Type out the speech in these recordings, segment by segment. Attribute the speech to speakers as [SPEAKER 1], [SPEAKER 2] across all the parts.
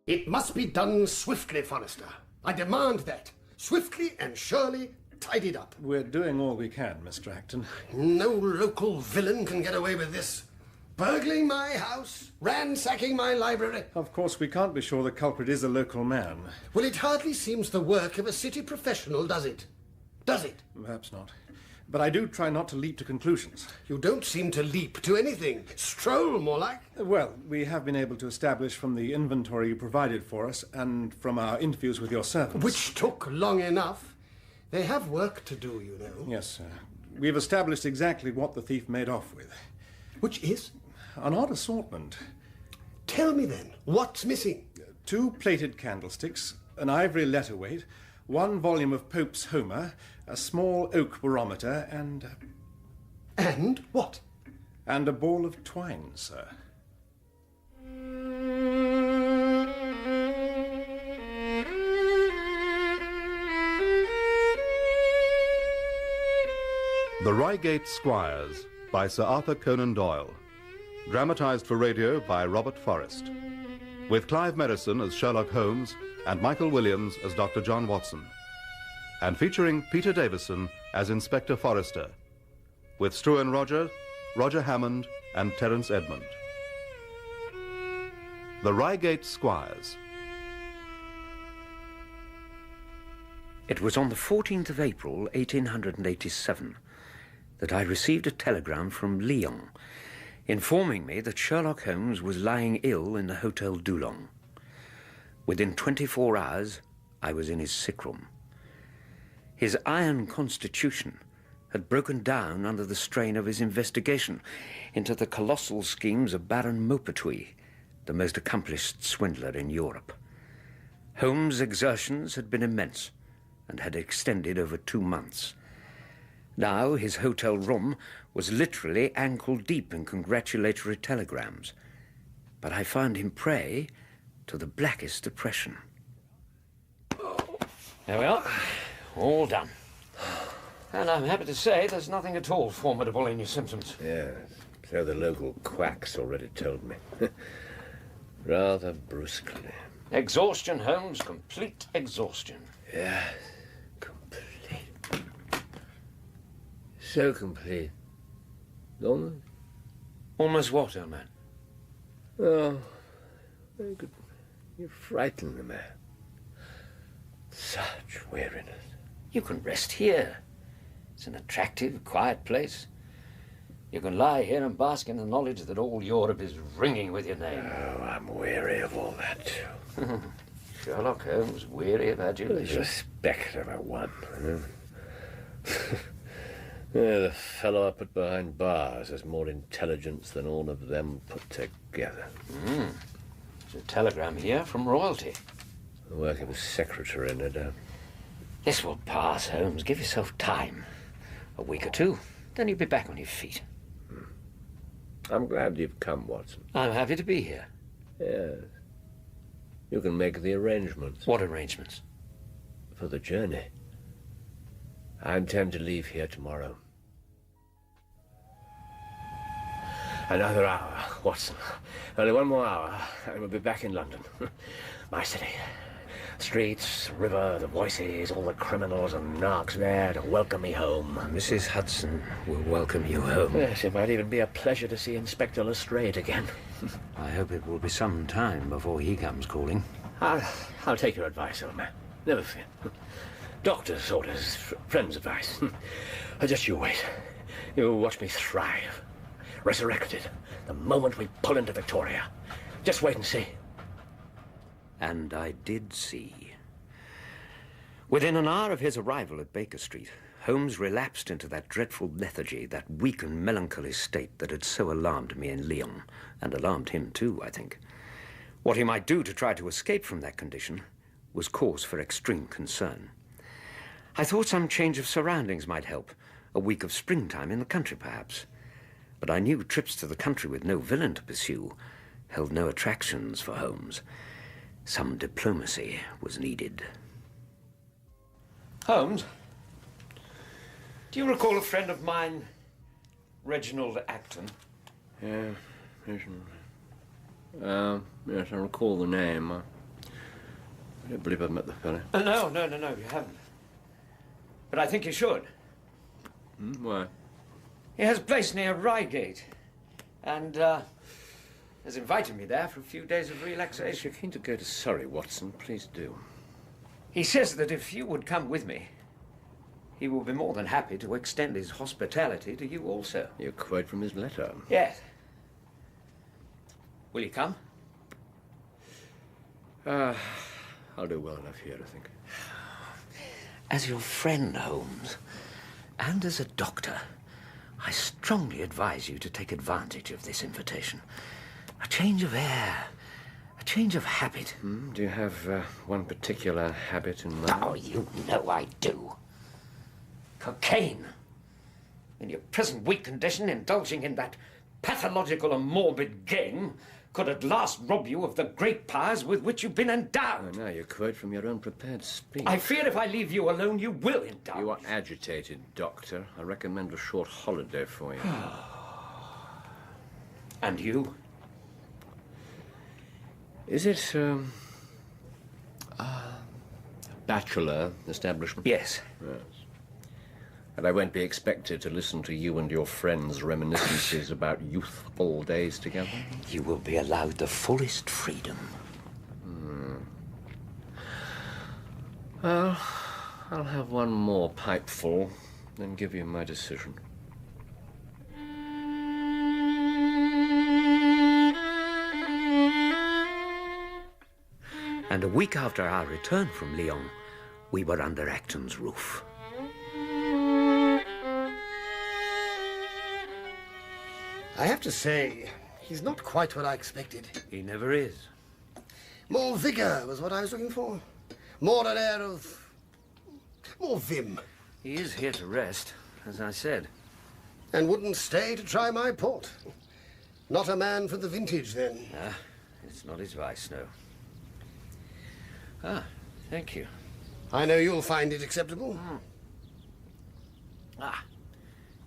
[SPEAKER 1] It must be done swiftly, Forrester. I demand that. Swiftly and surely tidied up.
[SPEAKER 2] We're doing all we can, Mr. Acton.
[SPEAKER 1] No local villain can get away with this. Burgling my house, ransacking my library.
[SPEAKER 2] Of course, we can't be sure the culprit is a local man.
[SPEAKER 1] Well, it hardly seems the work of a city professional, does it? Does it?
[SPEAKER 2] Perhaps not. But I do try not to leap to conclusions.
[SPEAKER 1] You don't seem to leap to anything. Stroll, more like.
[SPEAKER 2] Well, we have been able to establish from the inventory you provided for us and from our interviews with your servants.
[SPEAKER 1] Which took long enough. They have work to do, you know.
[SPEAKER 2] Yes, sir. We've established exactly what the thief made off with.
[SPEAKER 1] Which is?
[SPEAKER 2] An odd assortment.
[SPEAKER 1] Tell me then, what's missing?
[SPEAKER 2] 2 plated candlesticks, an ivory letter weight, 1 volume of Pope's Homer, a small oak barometer, and...
[SPEAKER 1] And what?
[SPEAKER 2] And a ball of twine, sir.
[SPEAKER 3] The Reigate Squires by Sir Arthur Conan Doyle. Dramatized for radio by Robert Forrest. With Clive Merrison as Sherlock Holmes and Michael Williams as Dr. John Watson. And featuring Peter Davison as Inspector Forrester. With Struan Roger, Roger Hammond and Terence Edmund. The Reigate Squires.
[SPEAKER 4] It was on the 14th of April, 1887, that I received a telegram from Lyon, informing me that Sherlock Holmes was lying ill in the Hotel Dulong. Within 24 hours, I was in his sick room. His iron constitution had broken down under the strain of his investigation into the colossal schemes of Baron Maupertuis, the most accomplished swindler in Europe. Holmes' exertions had been immense and had extended over 2 months. Now his hotel room was literally ankle-deep in congratulatory telegrams, but I found him prey to the blackest depression. There we are, all done. And I'm happy to say there's nothing at all formidable in your symptoms.
[SPEAKER 5] Yes, so the local quacks already told me. Rather brusquely.
[SPEAKER 4] Exhaustion, Holmes, complete exhaustion.
[SPEAKER 5] Yes, complete. So complete. Almost.
[SPEAKER 4] Almost what, old man?
[SPEAKER 5] Oh, very good. You frighten the man. Such weariness.
[SPEAKER 4] You can rest here. It's an attractive, quiet place. You can lie here and bask in the knowledge that all Europe is ringing with your name.
[SPEAKER 5] Oh, I'm weary of all that, too.
[SPEAKER 4] Sherlock Holmes, weary of adulation.
[SPEAKER 5] The spectre of a one. Yeah, the fellow I put behind bars has more intelligence than all of them put together.
[SPEAKER 4] There's a telegram here from royalty.
[SPEAKER 5] The work of his secretary, no doubt.
[SPEAKER 4] This will pass, Holmes. Give yourself time. A week or 2, then you'll be back on your feet.
[SPEAKER 5] I'm glad you've come, Watson.
[SPEAKER 4] I'm happy to be here.
[SPEAKER 5] Yes. You can make the arrangements.
[SPEAKER 4] What arrangements?
[SPEAKER 5] For the journey. I intend to leave here tomorrow. Another hour, Watson. Only 1 more hour, and we'll be back in London. My city. Streets, river, the voices, all the criminals and narcs there to welcome me home.
[SPEAKER 4] Mrs. Hudson will welcome you home.
[SPEAKER 5] Yes, it might even be a pleasure to see Inspector Lestrade again.
[SPEAKER 4] I hope it will be some time before he comes calling.
[SPEAKER 5] I'll take your advice, old man. Never fear. Doctor's orders, friend's advice. Just you wait. You watch me thrive. Resurrected the moment we pull into Victoria. Just wait and see.
[SPEAKER 4] And I did see. Within an hour of his arrival at Baker Street, Holmes relapsed into that dreadful lethargy, that weak and melancholy state that had so alarmed me in Lyon, and alarmed him too, I think. What he might do to try to escape from that condition was cause for extreme concern. I thought some change of surroundings might help, a week of springtime in the country perhaps. But I knew trips to the country with no villain to pursue held no attractions for Holmes. Some diplomacy was needed. Holmes, do you recall a friend of mine, Reginald Acton?
[SPEAKER 5] Yeah, yes, I recall the name. I don't believe I've met the fellow.
[SPEAKER 4] No, you haven't. But I think you should.
[SPEAKER 5] Why?
[SPEAKER 4] He has a place near Reigate, and has invited me there for a few days of relaxation.
[SPEAKER 5] If you're keen to go to Surrey, Watson, please do.
[SPEAKER 4] He says that if you would come with me, he will be more than happy to extend his hospitality to you also.
[SPEAKER 5] You quote from his letter.
[SPEAKER 4] Yes. Will you come?
[SPEAKER 5] I'll do well enough here, I think.
[SPEAKER 4] As your friend, Holmes, and as a doctor, I strongly advise you to take advantage of this invitation. A change of air, a change of habit.
[SPEAKER 5] Do you have one particular habit in mind?
[SPEAKER 4] Oh, you know I do. Cocaine. In your present weak condition, indulging in that pathological and morbid game could at last rob you of the great powers with which you've been endowed.
[SPEAKER 5] Oh, now you quote from your own prepared speech.
[SPEAKER 4] I fear if I leave you alone, you will indulge.
[SPEAKER 5] You are agitated, Doctor. I recommend a short holiday for you.
[SPEAKER 4] And you?
[SPEAKER 5] Is it, a bachelor establishment?
[SPEAKER 4] Yes.
[SPEAKER 5] Yes. And I won't be expected to listen to you and your friends' reminiscences about youthful days together?
[SPEAKER 4] You will be allowed the fullest freedom.
[SPEAKER 5] Well, I'll have one more pipeful, then give you my decision.
[SPEAKER 4] And a week after our return from Lyon, we were under Acton's roof.
[SPEAKER 1] I have to say, he's not quite what I expected.
[SPEAKER 4] He never is.
[SPEAKER 1] More vigour was what I was looking for. More an air of... more vim.
[SPEAKER 4] He is here to rest, as I said.
[SPEAKER 1] And wouldn't stay to try my port. Not a man for the vintage, then.
[SPEAKER 4] It's not his vice, no. Thank you.
[SPEAKER 1] I know you'll find it acceptable.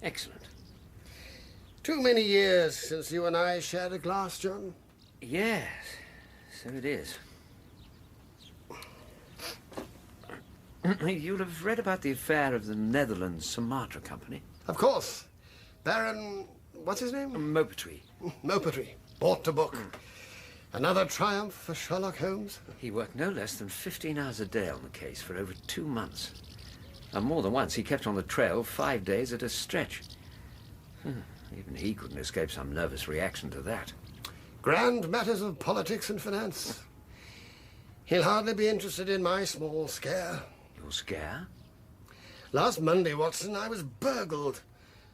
[SPEAKER 4] Excellent.
[SPEAKER 1] Too many years since you and I shared a glass, John.
[SPEAKER 4] Yes, so it is. You'll have read about the affair of the Netherlands Sumatra Company.
[SPEAKER 1] Of course. Baron... what's his name?
[SPEAKER 4] Maupertuis.
[SPEAKER 1] Maupertuis. Bought the book. Another triumph for Sherlock Holmes.
[SPEAKER 4] He worked no less than 15 hours a day on the case for over 2 months. And more than once he kept on the trail 5 days at a stretch. Even he couldn't escape some nervous reaction to that.
[SPEAKER 1] Grand matters of politics and finance. He'll hardly be interested in my small scare.
[SPEAKER 4] Your scare?
[SPEAKER 1] Last Monday, Watson, I was burgled.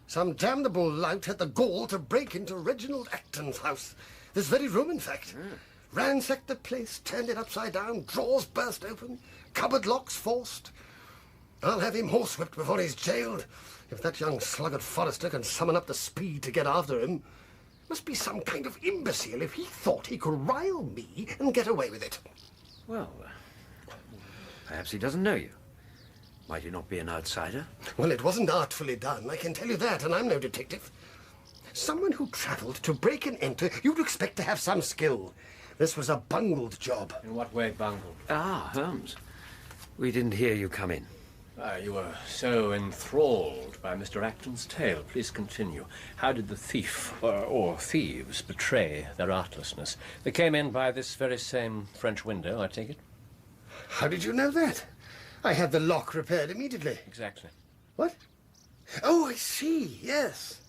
[SPEAKER 1] Some damnable lout had the gall to break into Reginald Acton's house. This very room, in fact. Ransacked the place, turned it upside down, drawers burst open, cupboard locks forced. I'll have him horsewhipped before he's jailed. If that young sluggard Forrester can summon up the speed to get after him, must be some kind of imbecile if he thought he could rile me and get away with it.
[SPEAKER 4] Well, perhaps he doesn't know you. Might he not be an outsider?
[SPEAKER 1] Well, it wasn't artfully done, I can tell you that, and I'm no detective. Someone who travelled to break and enter, you'd expect to have some skill. This was a bungled job.
[SPEAKER 5] In what way bungled?
[SPEAKER 4] Holmes. We didn't hear you come in.
[SPEAKER 5] You were so enthralled by Mr. Acton's tale. Please continue. How did the thief, or thieves, betray their artlessness? They came in by this very same French window, I take it?
[SPEAKER 1] How did you know that? I had the lock repaired immediately.
[SPEAKER 5] Exactly.
[SPEAKER 1] What? Oh, I see, yes.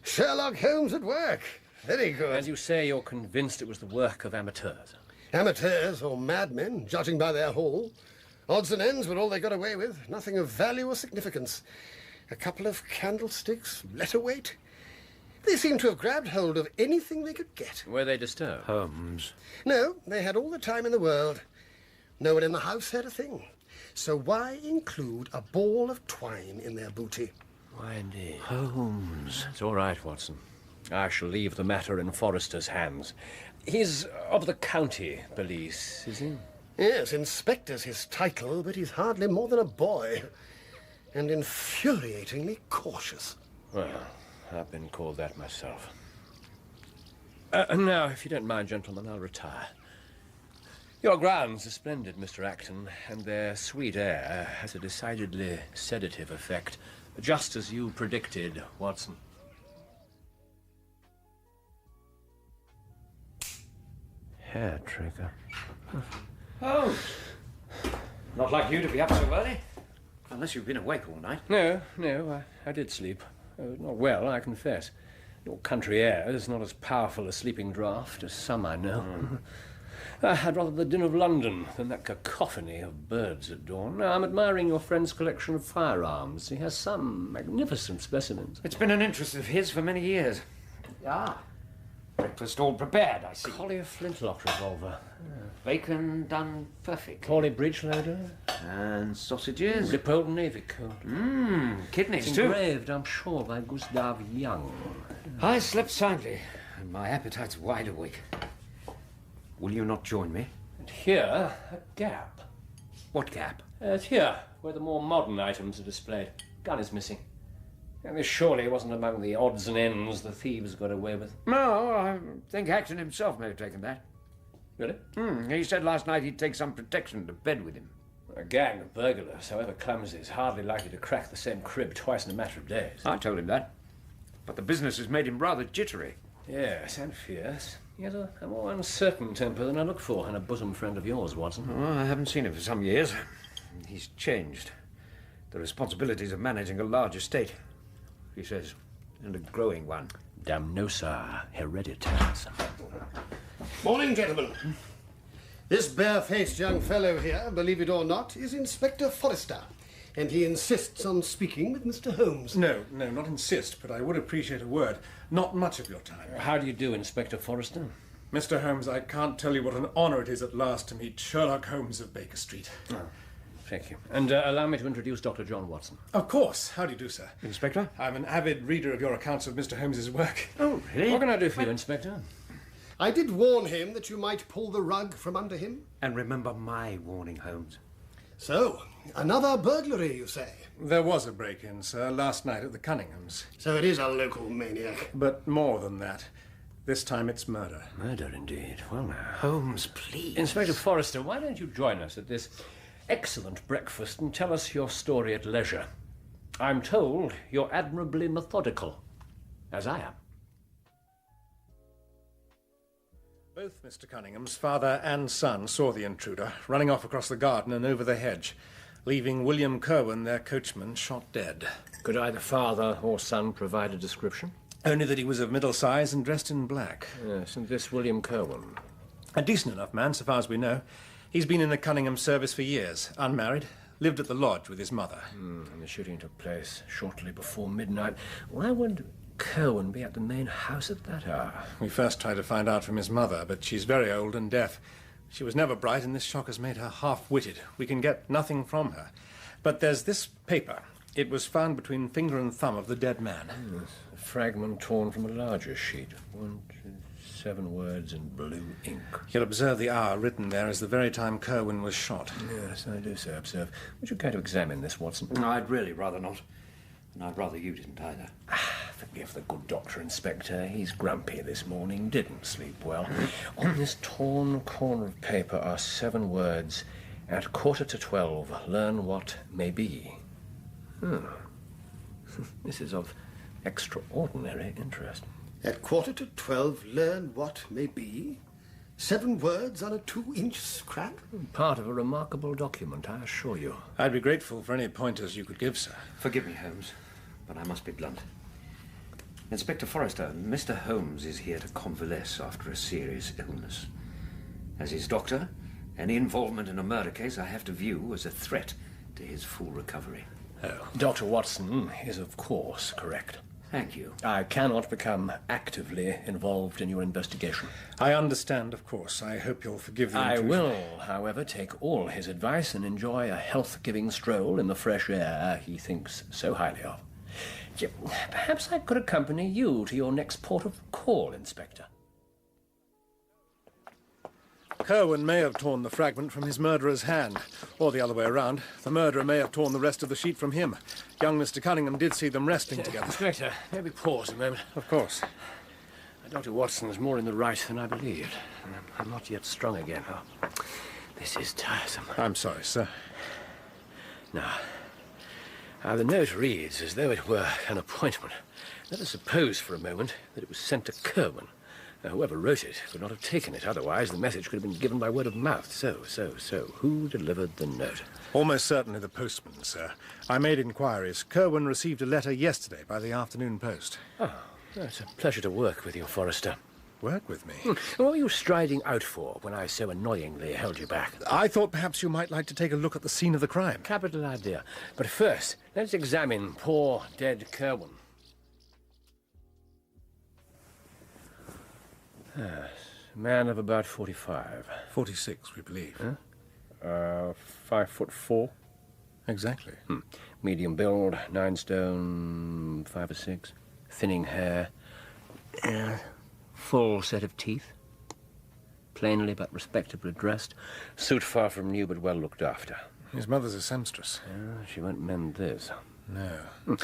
[SPEAKER 1] Sherlock Holmes at work. Very good.
[SPEAKER 5] And you say you're convinced it was the work of amateurs?
[SPEAKER 1] Amateurs or madmen, judging by their haul. Odds and ends were all they got away with. Nothing of value or significance. A couple of candlesticks, letter weight. They seem to have grabbed hold of anything they could get.
[SPEAKER 5] Were they disturbed?
[SPEAKER 4] Holmes.
[SPEAKER 1] No, they had all the time in the world. No one in the house had a thing. So why include a ball of twine in their booty?
[SPEAKER 5] Why, indeed.
[SPEAKER 4] Holmes.
[SPEAKER 5] It's all right, Watson. I shall leave the matter in Forrester's hands. He's of the county police, is he?
[SPEAKER 1] Yes, inspector's his title, but he's hardly more than a boy. And infuriatingly cautious.
[SPEAKER 5] Well, I've been called that myself. Now, if you don't mind, gentlemen, I'll retire. Your grounds are splendid, Mr. Acton, and their sweet air has a decidedly sedative effect, just as you predicted, Watson. Hair trigger.
[SPEAKER 4] Oh, not like you to be up so early. Unless you've been awake all night.
[SPEAKER 5] No, I did sleep. Not well, I confess. Your country air is not as powerful a sleeping draught as some I know. I'd rather the din of London than that cacophony of birds at dawn. Now, I'm admiring your friend's collection of firearms. He has some magnificent specimens.
[SPEAKER 4] It's been an interest of his for many years. Breakfast all prepared, I see.
[SPEAKER 5] Collier flintlock revolver.
[SPEAKER 4] Bacon done perfect.
[SPEAKER 5] Paulie breech loader.
[SPEAKER 4] And sausages.
[SPEAKER 5] Lipold navy coat.
[SPEAKER 4] Kidneys
[SPEAKER 5] It's
[SPEAKER 4] too.
[SPEAKER 5] engraved, I'm sure, by Gustav Young.
[SPEAKER 4] I slept soundly, and my appetite's wide awake. Will you not join me?
[SPEAKER 5] And here, a gap.
[SPEAKER 4] What gap?
[SPEAKER 5] It's here, where the more modern items are displayed. Gun is missing. And this surely wasn't among the odds and ends the thieves got away with.
[SPEAKER 4] No, I think Acton himself may have taken that.
[SPEAKER 5] Really?
[SPEAKER 4] He said last night he'd take some protection to bed with him.
[SPEAKER 5] A gang of burglars, however clumsy, is hardly likely to crack the same crib twice in a matter of days.
[SPEAKER 4] I told him that. But the business has made him rather jittery.
[SPEAKER 5] Yes, and fierce. He has a more uncertain temper than I look for in a bosom friend of yours, Watson.
[SPEAKER 4] Oh, I haven't seen him for some years. He's changed. The responsibilities of managing a large estate, he says, and a growing one.
[SPEAKER 5] Damnosa hereditatis.
[SPEAKER 1] Morning, gentlemen. This bare-faced young fellow here, believe it or not, is Inspector Forrester, and he insists on speaking with Mr. Holmes.
[SPEAKER 2] No, not insist, but I would appreciate a word. Not much of your time.
[SPEAKER 5] How do you do, Inspector Forrester?
[SPEAKER 2] Mr. Holmes, I can't tell you what an honour it is at last to meet Sherlock Holmes of Baker Street.
[SPEAKER 5] Oh, thank you. And allow me to introduce Dr. John Watson.
[SPEAKER 2] Of course. How do you do, sir?
[SPEAKER 4] Inspector?
[SPEAKER 2] I'm an avid reader of your accounts of Mr. Holmes's work.
[SPEAKER 4] Oh, really?
[SPEAKER 5] What can I do for you, Inspector?
[SPEAKER 1] I did warn him that you might pull the rug from under him.
[SPEAKER 4] And remember my warning, Holmes.
[SPEAKER 1] So, another burglary, you say?
[SPEAKER 2] There was a break-in, sir, last night at the Cunninghams.
[SPEAKER 1] So it is a local maniac.
[SPEAKER 2] But more than that. This time it's murder.
[SPEAKER 5] Murder, indeed. Well, now.
[SPEAKER 4] Holmes, please.
[SPEAKER 5] Inspector Forrester, why don't you join us at this excellent breakfast and tell us your story at leisure? I'm told you're admirably methodical, as I am.
[SPEAKER 2] Both Mr. Cunningham's father and son saw the intruder running off across the garden and over the hedge, leaving William Curwen, their coachman, shot dead.
[SPEAKER 5] Could either father or son provide a description?
[SPEAKER 2] Only that he was of middle size and dressed in black.
[SPEAKER 5] Yes, and this William Curwen.
[SPEAKER 2] A decent enough man, so far as we know. He's been in the Cunningham service for years, unmarried, lived at the lodge with his mother.
[SPEAKER 5] And the shooting took place shortly before midnight. Why would Curwen be at the main house at that hour?
[SPEAKER 2] We first tried to find out from his mother, but she's very old and deaf. She was never bright, and this shock has made her half-witted. We can get nothing from her. But there's this paper. It was found between finger and thumb of the dead man.
[SPEAKER 5] Yes, a fragment torn from a larger sheet. 1, 2, 7 words in blue ink.
[SPEAKER 2] You'll observe the hour written there as the very time Curwen was shot.
[SPEAKER 5] Yes, I do so observe. Would you care to examine this, Watson?
[SPEAKER 4] No, I'd really rather not. And I'd rather you didn't either.
[SPEAKER 5] Forgive the good doctor, Inspector. He's grumpy this morning, didn't sleep well. On this torn corner of paper are 7 words. At 11:45, learn what may be. This is of extraordinary interest.
[SPEAKER 1] At 11:45, learn what may be. 7 words on a 2-inch scrap?
[SPEAKER 5] Part of a remarkable document, I assure you.
[SPEAKER 2] I'd be grateful for any pointers you could give, sir.
[SPEAKER 4] Forgive me, Holmes, but I must be blunt. Inspector Forrester, Mr. Holmes is here to convalesce after a serious illness. As his doctor, any involvement in a murder case I have to view as a threat to his full recovery.
[SPEAKER 5] Oh. Dr. Watson is, of course, correct.
[SPEAKER 4] Thank you.
[SPEAKER 5] I cannot become actively involved in your investigation.
[SPEAKER 2] I understand, of course. I hope you'll forgive the
[SPEAKER 5] I
[SPEAKER 2] intrusion.
[SPEAKER 5] will, however, take all his advice and enjoy a health-giving stroll in the fresh air he thinks so highly of. Perhaps I could accompany you to your next port of call, Inspector.
[SPEAKER 2] Curwen may have torn the fragment from his murderer's hand, or the other way around. The murderer may have torn the rest of the sheet from him. Young Mr. Cunningham did see them resting together.
[SPEAKER 5] Inspector, maybe pause a moment.
[SPEAKER 2] Of course.
[SPEAKER 5] Dr. Watson's more in the right than I believed. I'm not yet strong again. This is tiresome.
[SPEAKER 2] I'm sorry, sir.
[SPEAKER 5] Now, the note reads as though it were an appointment. Let us suppose for a moment that it was sent to Kerwin. Now, whoever wrote it could not have taken it. Otherwise, the message could have been given by word of mouth. So, who delivered the note?
[SPEAKER 2] Almost certainly the postman, sir. I made inquiries. Kerwin received a letter yesterday by the afternoon post.
[SPEAKER 5] Oh, it's a pleasure to work with you, Forrester.
[SPEAKER 2] Work with me?
[SPEAKER 5] What were you striding out for when I so annoyingly held you back?
[SPEAKER 2] I thought perhaps you might like to take a look at the scene of the crime.
[SPEAKER 5] Capital idea. But first, let's examine poor dead Kerwin. Yes, a man of about 45.
[SPEAKER 2] 46, we believe.
[SPEAKER 5] Huh? 5'4".
[SPEAKER 2] Exactly.
[SPEAKER 5] Medium build, 9 stone, 5 or 6. Thinning hair. Full set of teeth. Plainly but respectably dressed. Suit far from new but well looked after.
[SPEAKER 2] His mother's a seamstress.
[SPEAKER 5] She won't mend this.
[SPEAKER 2] No.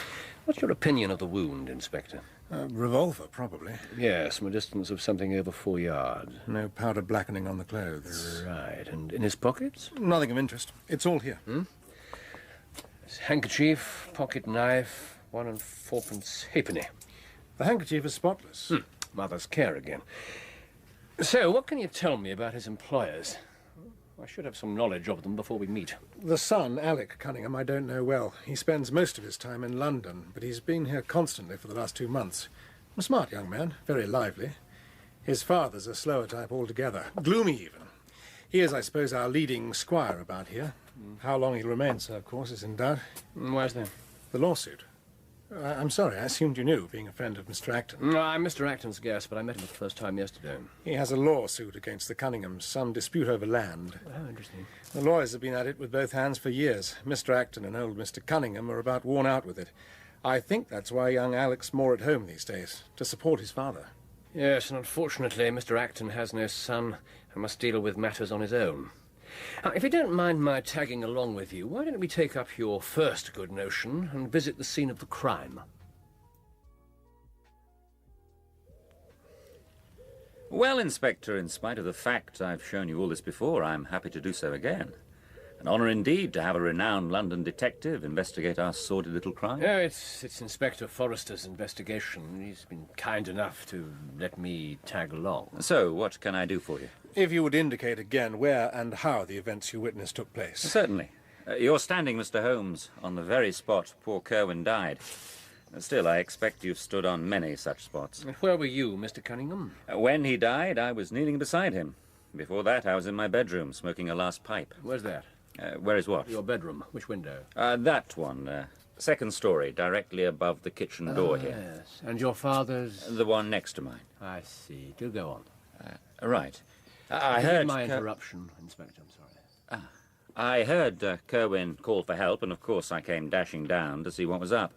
[SPEAKER 5] What's your opinion of the wound, Inspector?
[SPEAKER 2] A revolver, probably.
[SPEAKER 5] Yes, from a distance of something over 4 yards.
[SPEAKER 2] No powder blackening on the clothes.
[SPEAKER 5] Right, and in his pockets?
[SPEAKER 2] Nothing of interest. It's all here.
[SPEAKER 5] His handkerchief, pocket knife, 1 4 halfpenny.
[SPEAKER 2] The handkerchief is spotless.
[SPEAKER 5] Mother's care again. So, what can you tell me about his employers? I should have some knowledge of them before we meet.
[SPEAKER 2] The son, Alec Cunningham, I don't know well. He spends most of his time in London, but he's been here constantly for the last 2 months. A smart young man, very lively. His father's a slower type altogether, gloomy even. He is, I suppose, our leading squire about here. How long he'll remain, sir, of course, is in doubt.
[SPEAKER 5] Why's that?
[SPEAKER 2] The lawsuit. I'm sorry, I assumed you knew, being a friend of Mr. Acton.
[SPEAKER 5] No, I'm Mr. Acton's guest, but I met him for the first time yesterday.
[SPEAKER 2] He has a lawsuit against the Cunninghams, some dispute over land.
[SPEAKER 5] Oh, interesting.
[SPEAKER 2] The lawyers have been at it with both hands for years. Mr. Acton and old Mr. Cunningham are about worn out with it. I think that's why young Alec's more at home these days, to support his father.
[SPEAKER 5] Yes, and unfortunately, Mr. Acton has no son and must deal with matters on his own. Now, if you don't mind my tagging along with you, why don't we take up your first good notion and visit the scene of the crime?
[SPEAKER 6] Well, Inspector, in spite of the fact I've shown you all this before, I'm happy to do so again. An honour indeed to have a renowned London detective investigate our sordid little crime.
[SPEAKER 5] No, it's Inspector Forrester's investigation. He's been kind enough to let me tag along.
[SPEAKER 6] So, what can I do for you?
[SPEAKER 2] If you would indicate again where and how the events you witnessed took place.
[SPEAKER 6] Certainly. You're standing, Mr. Holmes, on the very spot poor Kerwin died. Still, I expect you've stood on many such spots.
[SPEAKER 5] Where were you, Mr. Cunningham?
[SPEAKER 6] When he died, I was kneeling beside him. Before that, I was in my bedroom, smoking a last pipe.
[SPEAKER 5] Where's that?
[SPEAKER 6] Where is what?
[SPEAKER 5] Your bedroom. Which window?
[SPEAKER 6] That one. Second story, directly above the kitchen door here.
[SPEAKER 5] Yes. And your father's?
[SPEAKER 6] The one next to mine.
[SPEAKER 5] I see. Do go on.
[SPEAKER 6] Right. I
[SPEAKER 5] Forgive
[SPEAKER 6] heard...
[SPEAKER 5] my interruption, Inspector. I'm sorry.
[SPEAKER 6] I heard Kerwin call for help, and of course I came dashing down to see what was up.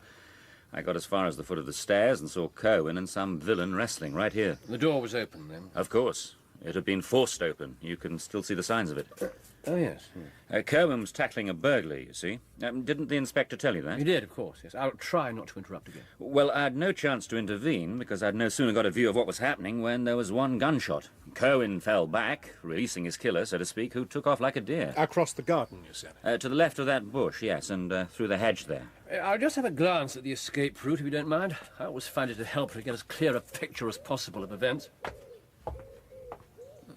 [SPEAKER 6] I got as far as the foot of the stairs and saw Kerwin and some villain wrestling right here.
[SPEAKER 5] The door was open, then?
[SPEAKER 6] Of course. It had been forced open. You can still see the signs of it.
[SPEAKER 5] Oh, yes.
[SPEAKER 6] Kerwin was tackling a burglary, you see. Didn't the inspector tell you that?
[SPEAKER 5] He did, of course, yes. I'll try not to interrupt again.
[SPEAKER 6] Well, I had no chance to intervene because I'd no sooner got a view of what was happening when there was one gunshot. Kerwin fell back, releasing his killer, so to speak, who took off like a deer.
[SPEAKER 2] Across the garden, you said?
[SPEAKER 6] To the left of that bush, yes, and through the hedge there.
[SPEAKER 5] I'll just have a glance at the escape route, if you don't mind. I always find it a help to get as clear a picture as possible of events.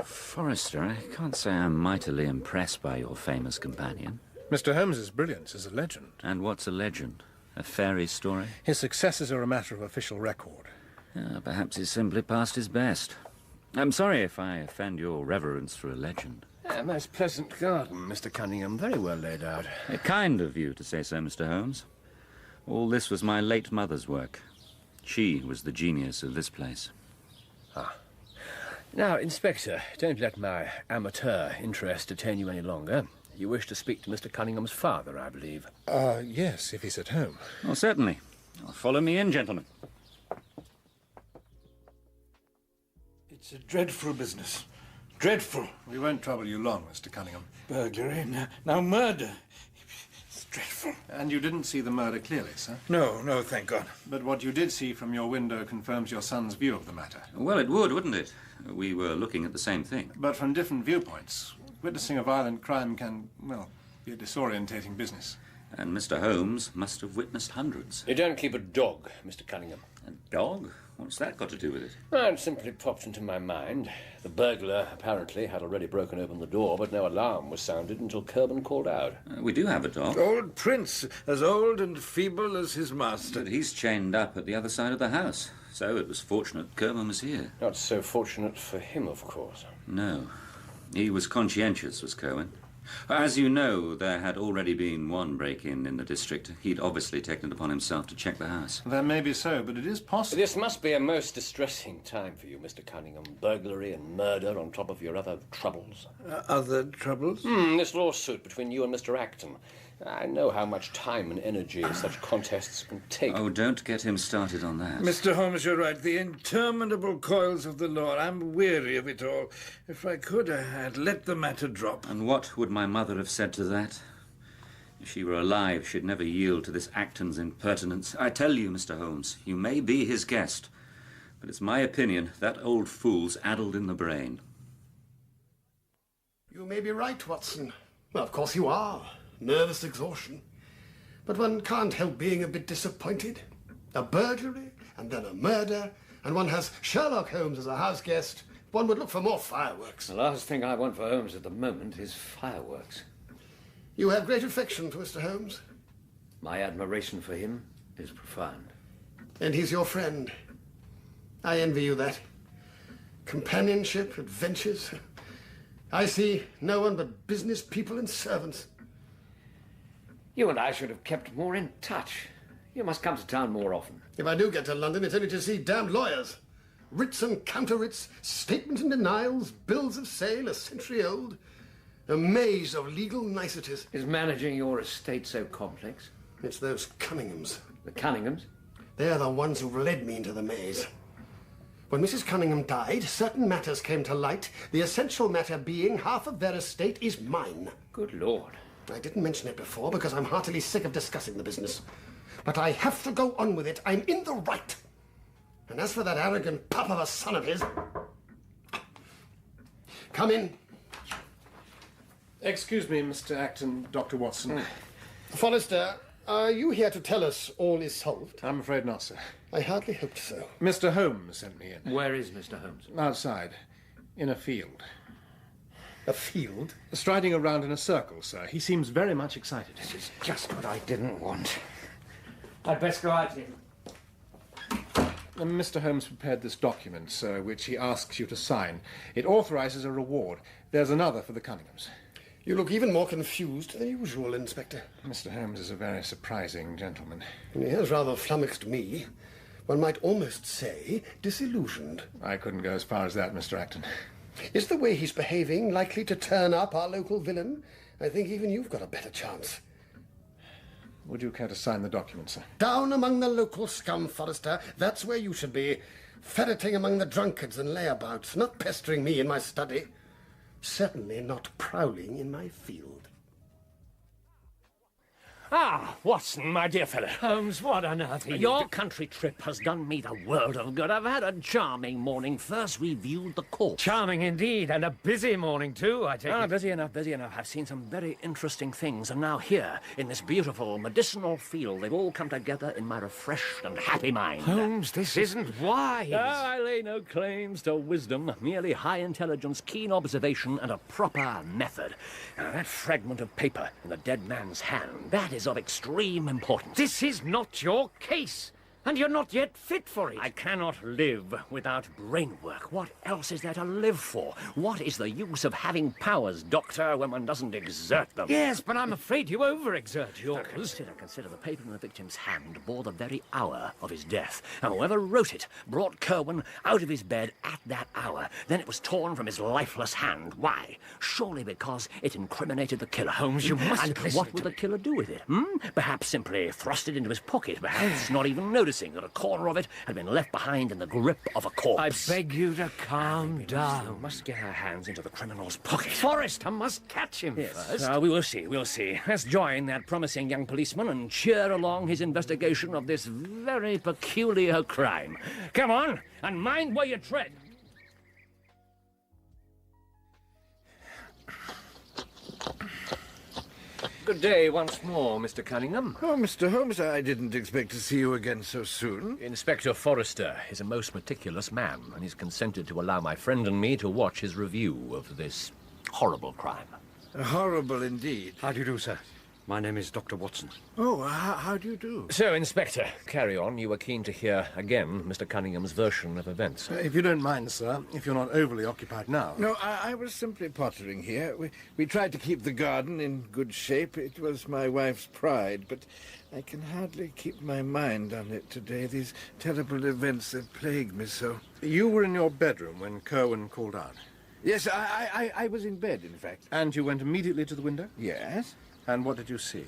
[SPEAKER 6] Forrester, I can't say I'm mightily impressed by your famous companion.
[SPEAKER 2] Mr. Holmes's brilliance is a legend.
[SPEAKER 6] And what's a legend? A fairy story?
[SPEAKER 2] His successes are a matter of official record.
[SPEAKER 6] Perhaps he's simply past his best. I'm sorry if I offend your reverence for a legend.
[SPEAKER 5] A most pleasant garden, Mr. Cunningham. Very well laid out.
[SPEAKER 6] Kind of you to say so, Mr. Holmes. All this was my late mother's work. She was the genius of this place.
[SPEAKER 5] Now, Inspector, don't let my amateur interest detain you any longer. You wish to speak to Mr. Cunningham's father, I believe.
[SPEAKER 2] Yes, if he's at home.
[SPEAKER 6] Oh, certainly. Follow me in, gentlemen.
[SPEAKER 7] It's a dreadful business. Dreadful.
[SPEAKER 2] We won't trouble you long, Mr. Cunningham.
[SPEAKER 7] Burglary, now murder. It's dreadful.
[SPEAKER 2] And you didn't see the murder clearly, sir?
[SPEAKER 7] No, thank God.
[SPEAKER 2] But what you did see from your window confirms your son's view of the matter.
[SPEAKER 6] Well, it would, wouldn't it? We were looking at the same thing.
[SPEAKER 2] But from different viewpoints. Witnessing a violent crime can, well, be a disorientating business.
[SPEAKER 6] And Mr. Holmes must have witnessed hundreds.
[SPEAKER 5] You don't keep a dog, Mr. Cunningham.
[SPEAKER 6] A dog? What's that got to do with it?
[SPEAKER 5] Well, it simply popped into my mind. The burglar apparently had already broken open the door, but no alarm was sounded until Coachman called out.
[SPEAKER 6] We do have a dog.
[SPEAKER 7] Old Prince, as old and feeble as his master.
[SPEAKER 6] But he's chained up at the other side of the house. So it was fortunate Coachman was here.
[SPEAKER 5] Not so fortunate for him, of course.
[SPEAKER 6] No. He was conscientious, was Cohen. As you know, there had already been one break-in in the district. He'd obviously taken it upon himself to check the house.
[SPEAKER 2] That may be so, but it is possible.
[SPEAKER 5] This must be a most distressing time for you, Mr. Cunningham. Burglary and murder on top of your other troubles.
[SPEAKER 7] Other troubles?
[SPEAKER 5] This lawsuit between you and Mr. Acton. I know how much time and energy such contests can take.
[SPEAKER 6] Oh, don't get him started on that.
[SPEAKER 7] Mr. Holmes, you're right. The interminable coils of the law. I'm weary of it all. If I could, I'd let the matter drop.
[SPEAKER 6] And what would my mother have said to that? If she were alive, she'd never yield to this Acton's impertinence. I tell you, Mr. Holmes, you may be his guest, but it's my opinion that old fool's addled in the brain.
[SPEAKER 1] You may be right, Watson. Well, of course you are. Nervous exhaustion. But one can't help being a bit disappointed. A burglary, and then a murder, and one has Sherlock Holmes as a house guest. One would look for more fireworks.
[SPEAKER 4] The last thing I want for Holmes at the moment is fireworks.
[SPEAKER 1] You have great affection for Mr. Holmes.
[SPEAKER 4] My admiration for him is profound.
[SPEAKER 1] And he's your friend. I envy you that. Companionship, adventures. I see no one but business people and servants.
[SPEAKER 4] You and I should have kept more in touch. You must come to town more often.
[SPEAKER 1] If I do get to London, it's only to see damned lawyers. Writs and counter-writs, statements and denials, bills of sale a century old. A maze of legal niceties.
[SPEAKER 4] Is managing your estate so complex?
[SPEAKER 1] It's those Cunninghams.
[SPEAKER 4] The Cunninghams?
[SPEAKER 1] They're the ones who've led me into the maze. When Mrs. Cunningham died, certain matters came to light, the essential matter being half of their estate is mine.
[SPEAKER 4] Good Lord.
[SPEAKER 1] I didn't mention it before because I'm heartily sick of discussing the business. But I have to go on with it. I'm in the right. And as for that arrogant pup of a son of his... Come in.
[SPEAKER 2] Excuse me, Mr. Acton, Dr. Watson.
[SPEAKER 1] Forrester, are you here to tell us all is solved?
[SPEAKER 2] I'm afraid not, sir.
[SPEAKER 1] I hardly hoped so.
[SPEAKER 2] Mr. Holmes sent me in.
[SPEAKER 4] Where is Mr. Holmes?
[SPEAKER 2] Outside, in a field.
[SPEAKER 1] A field?
[SPEAKER 2] Striding around in a circle, sir. He seems very much excited.
[SPEAKER 4] This is just what I didn't want. I'd best go out here.
[SPEAKER 2] Mr. Holmes prepared this document, sir, which he asks you to sign. It authorizes a reward. There's another for the Cunninghams.
[SPEAKER 1] You look even more confused than usual, Inspector.
[SPEAKER 2] Mr. Holmes is a very surprising gentleman.
[SPEAKER 1] He has rather flummoxed me. One might almost say disillusioned.
[SPEAKER 2] I couldn't go as far as that, Mr. Acton.
[SPEAKER 1] Is the way he's behaving likely to turn up our local villain? I think even you've got a better chance.
[SPEAKER 2] Would you care to sign the document, sir?
[SPEAKER 1] Down among the local scum, Forrester. That's where you should be. Ferreting among the drunkards and layabouts, not pestering me in my study. Certainly not prowling in my field.
[SPEAKER 5] Ah, Watson, my dear fellow.
[SPEAKER 8] Holmes, what on earth are you
[SPEAKER 5] Your country trip has done me the world of good. I've had a charming morning. First we viewed the court.
[SPEAKER 8] Charming indeed, and a busy morning too, I take it.
[SPEAKER 5] Busy enough, busy enough. I've seen some very interesting things, and now here, in this beautiful medicinal field, they've all come together in my refreshed and happy mind.
[SPEAKER 8] Holmes, this isn't wise.
[SPEAKER 5] I lay no claims to wisdom, merely high intelligence, keen observation, and a proper method. Now, that fragment of paper in the dead man's hand, that is of extreme importance.
[SPEAKER 8] This is not your case, and you're not yet fit for it.
[SPEAKER 5] I cannot live without brain work. What else is there to live for? What is the use of having powers, Doctor, when one doesn't exert them?
[SPEAKER 8] Yes, but I'm afraid you overexert yours.
[SPEAKER 5] Consider the paper in the victim's hand bore the very hour of his death. And whoever wrote it brought Coachman out of his bed at that hour. Then it was torn from his lifeless hand. Why? Surely because it incriminated the killer.
[SPEAKER 8] Holmes, you must
[SPEAKER 5] And
[SPEAKER 8] listen
[SPEAKER 5] what would the killer do with it? Perhaps simply thrust it into his pocket. Perhaps not even noticing that a corner of it had been left behind in the grip of a corpse.
[SPEAKER 8] I beg you to calm
[SPEAKER 5] We
[SPEAKER 8] down.
[SPEAKER 5] must get our hands into the criminal's pocket.
[SPEAKER 8] Forrester must catch him
[SPEAKER 5] Yes,
[SPEAKER 8] first.
[SPEAKER 5] we will see, we'll see. Let's join that promising young policeman and cheer along his investigation of this very peculiar crime. Come on, and mind where you tread. Good day once more, Mr. Cunningham.
[SPEAKER 7] Oh, Mr. Holmes, I didn't expect to see you again so soon.
[SPEAKER 5] Inspector Forrester is a most meticulous man, and he's consented to allow my friend and me to watch his review of this horrible crime.
[SPEAKER 7] Horrible indeed.
[SPEAKER 4] How do you do, sir? My name is Dr. Watson.
[SPEAKER 7] Oh, how do you do?
[SPEAKER 5] So, Inspector, carry on. You were keen to hear, again, Mr. Cunningham's version of events.
[SPEAKER 2] If you don't mind, sir, if you're not overly occupied now.
[SPEAKER 7] No, I was simply pottering here. We tried to keep the garden in good shape. It was my wife's pride, but I can hardly keep my mind on it today. These terrible events that plague me so.
[SPEAKER 2] You were in your bedroom when Cohen called out.
[SPEAKER 7] Yes, I was in bed, in fact.
[SPEAKER 2] And you went immediately to the window?
[SPEAKER 7] Yes.
[SPEAKER 2] And what did you see?